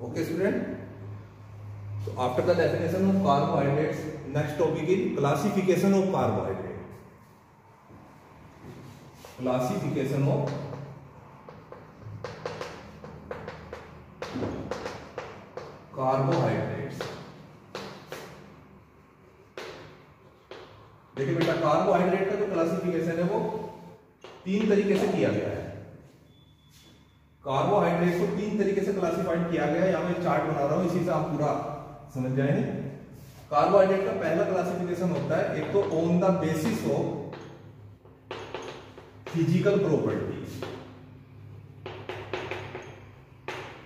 Okay, student. So after the definition of carbohydrates, next topic is classification of carbohydrates. Classification of carbohydrates. देखिए बेटा, carbohydrate का जो classification है वो 3 तरीके से किया गया है। कार्बोहाइड्रेट को 3 तरीके से क्लासिफाइड किया गया है। यहां मैं चार्ट बना रहा हूं, इसी से आप पूरा समझ जाएंगे। कार्बोहाइड्रेट का पहला क्लासिफिकेशन होता है, एक तो on the basis of physical properties.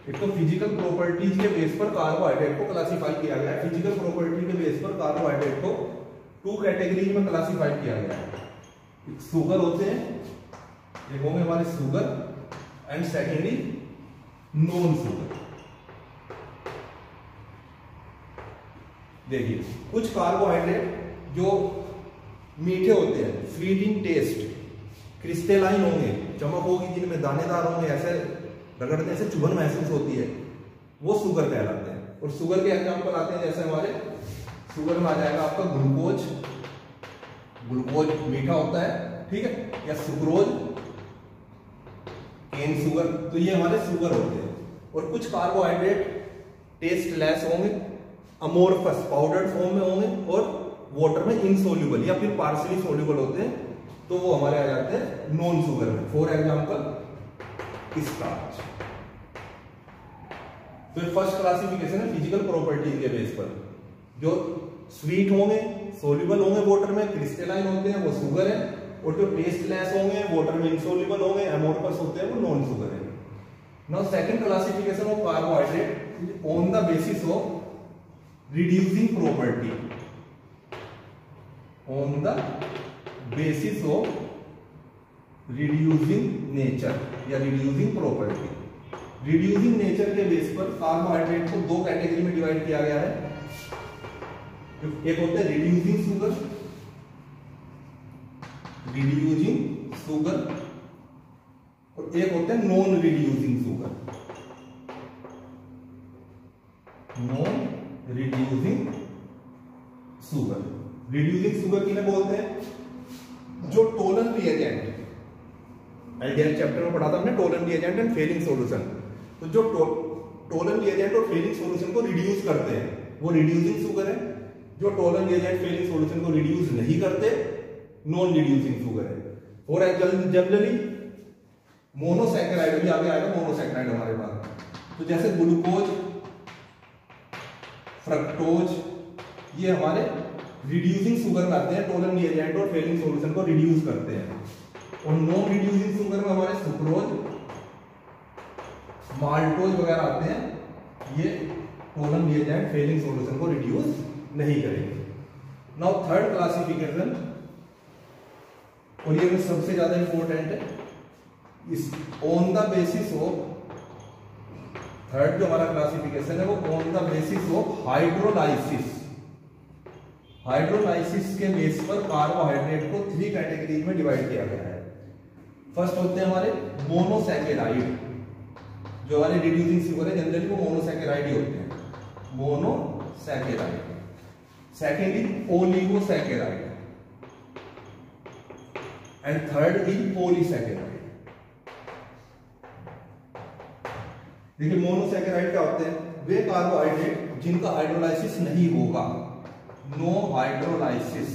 एक तो फिजिकल प्रॉपर्टीज के बेस पर कार्बोहाइड्रेट को क्लासिफाई किया गया है। फिजिकल प्रॉपर्टी के बेस पर कार्बोहाइड्रेट को 2 कैटेगरी में क्लासिफाइड किया गया है। एक शुगर होते हैं, एक होंगे हमारे sugar, and secondly non sugar. देखिए, कुछ कार्बोहाइड्रेट जो मीठे होते हैं, स्वीट इन टेस्ट, क्रिस्टलाइन होंगे, चमक होगी जिनमें, दानेदार होंगे, ऐसे रगड़ने से चुभन महसूस होती है, वो शुगर कहलाते हैं। और शुगर के एग्जांपल आते हैं, जैसे हमारे शुगर में आ जाएगा आपका ग्लूकोज। ग्लूकोज मीठा होता है, ठीक है, या सुक्रोज, केन शुगर, तो ये हमारे शुगर होते हैं। और कुछ कार्बोहाइड्रेट टेस्टलेस होंगे, अमोर्फस पाउडर फॉर्म में होंगे, और वाटर में इनसोल्यूबल या फिर पार्शियली सोल्यूबल होते हैं, तो वो हमारे आ जाते हैं नॉन शुगर में। For example starch. तो फर्स्ट क्लासिफिकेशन है फिजिकल प्रॉपर्टीज के बेस पर। जो स्वीट होंगे, सोल्यूबल होंगे वाटर में, क्रिस्टलाइन होते हैं, वो शुगर है। और जो टेस्टलेस होंगे, वाटर में इनसोल्यूबल होंगे, अमोर्फस होते हैं, वो नॉन शुगर है। Now second classification of carbohydrate on the basis of reducing property. On the basis of reducing nature या रिड्यूसिंग प्रॉपर्टी। रिड्यूसिंग नेचर के बेस पर कार्बोहाइड्रेट को 2 कैटेगरी में डिवाइड किया गया है। एक होता है रिड्यूसिंग शुगर, रिड्यूसिंग शुगर, और एक होता है non reducing sugar. Non reducing sugar. Reducing sugar किन्हें बोलते हैं? जो टोलन रिएजेंट, एलडीआर चैप्टर में पढ़ा था हमने, Tollens reagent and Fehling solution. तो जो टोलन रिएजेंट और फेलिंग सॉल्यूशन को रिड्यूस करते हैं, वो रिड्यूसिंग शुगर है। जो टोलन रिएजेंट फेलिंग सॉल्यूशन को रिड्यूस नहीं करते, नॉन रिड्यूसिंग शुगर है। और जनरली मोनोसैकेराइड भी आगे आएगा, मोनोसैकेराइड हमारे पास। तो जैसे ग्लूकोज, फ्रक्टोज, ये हमारे रिड्यूसिंग शुगर में आते हैं, टोलन रिएजेंट और फेलिंग सॉल्यूशन को रिड्यूस करते हैं। और नॉन रिड्यूसिंग शुगर में हमारे सुक्रोज, माल्टोज वगैरह आते हैं, ये टोलन रिएजेंट फेलिंग सॉल्यूशन को रिड्यूस नहीं करेंगे। नाउ थर्ड क्लासिफिकेशन, और ये सबसे ज्यादा इंपॉर्टेंट है, इस on the basis of, third जो हमारा क्लासिफिकेशन है वो on the basis of hydrolysis. Hydrolysis के बेस पर कार्बोहाइड्रेट को 3 कैटेगरी में डिवाइड किया गया है। फर्स्ट होते हैं हमारे मोनोसैकेराइड। जो हमारे रिड्यूसिंग शुगर है, जनरली वो मोनोसैकेराइड ही होते हैं, monosaccharide. Second oligosaccharide, and third is polysaccharide. देखिए, मोनोसैकेराइड क्या होते हैं? वे कार्बोहाइड्रेट जिनका हाइड्रोलाइसिस नहीं होगा, नो हाइड्रोलाइसिस,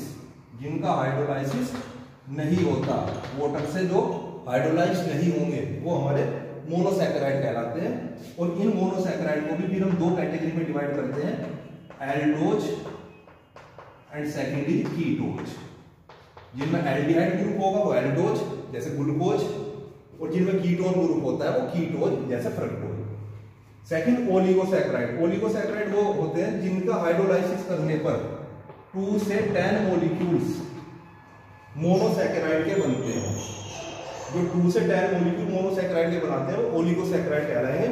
जिनका हाइड्रोलाइसिस नहीं होता, वाटर से जो हाइड्रोलाइज नहीं होंगे, वो हमारे मोनोसैकेराइड कहलाते हैं। और इन मोनोसैकेराइड को भी फिर हम 2 कैटेगरी में डिवाइड करते हैं, एल्डोज एंड सेकेंडली कीटोज। जिनमें एल्डिहाइड ग्रुप होगा वो एल्डोज जैसे ग्लूकोज, और जिनमें कीटोन ग्रुप होता है वो कीटोज जैसे फ्रक्टोज। Second oligosaccharide. ओलिगोसैकेराइड वो होते हैं जिनका हाइड्रोलाइसिस करने पर 2 से 10 मॉलिक्यूल्स मोनोसैकेराइड के बनते हैं। जो 2 से 10 मॉलिक्यूल मोनोसैकेराइड के बनाते हैं वो ओलिगोसैकेराइड कहलाएंगे।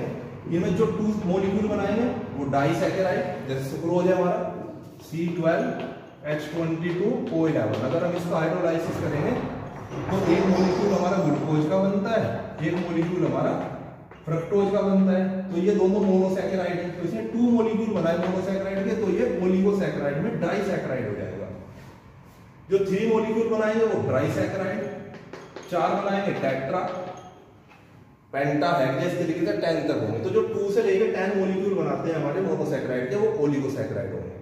इनमें जो 2 मॉलिक्यूल बनाएंगे वो डाइसैकेराइड, जैसे सुक्रोज है हमारा C12H22O11। अगर हम इसका हाइड्रोलाइसिस करेंगे तो एक मॉलिक्यूल हमारा ग्लूकोज का बनता है, एक मॉलिक्यूल हमारा फ्रक्टोज का बनता है, तो ये दोनों मोनोसैकेराइड है, तो इसने 2 मॉलिक्यूल बनाए मोनोसैकेराइड के, तो ये ओलिगोसैकेराइड में डाइसैकेराइड हो जाएगा। जो 3 मॉलिक्यूल बनाएंगे वो ट्राइसैकेराइड, 4 बनाएंगे टेट्रा, पेंटा, हेक्सा, इसके लिखे 10 तक होंगे। तो जो 2 से लेकर 10 मॉलिक्यूल बनाते हैं हमारे मोनोसैकेराइड के, वो ओलिगोसैकेराइड होंगे।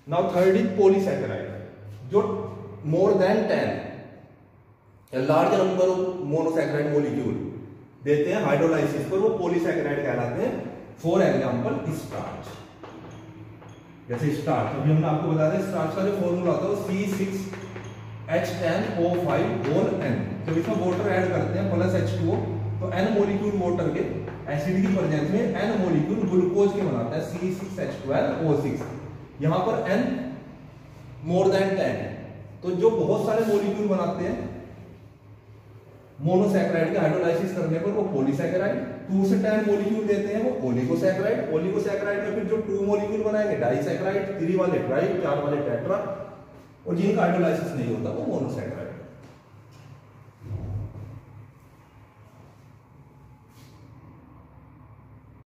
नाउ थर्ड इज पॉलीसैकेराइड, जो more than 10 large number of monosaccharide molecule देते हैं हाइड्रोलाइसिस पर, वो पॉलीसैकेराइड कहलाते हैं। फॉर एग्जांपल स्टार्च, जैसे स्टार्च, अभी हमने आपको बता दें स्टार्च का जो फॉर्मूला होता है वो C6H10O5(N), तो इसमें वाटर ऐड करते हैं प्लस H2O, तो N मॉलिक्यूल वाटर के एसिड की प्रेजेंस में N मॉलिक्यूल ग्लूकोज के बनाता है C6H12O6। यहां पर N मोर देन 10, तो जो बहुत सारे मॉलिक्यूल बनाते हैं मोनोसैकेराइड के हाइड्रोलाइसिस करने पर वो पॉलीसैकेराइड, 2 से 10 मॉलिक्यूल देते हैं वो ओलिगोसैकेराइड, ओलिगोसैकेराइड में फिर जो 2 मॉलिक्यूल बनाएंगे डाइसैकेराइड, 3 वाले ट्राई, 4 वाले टेट्रा, और जिनका हाइड्रोलाइसिस नहीं होता वो मोनोसैकेराइड।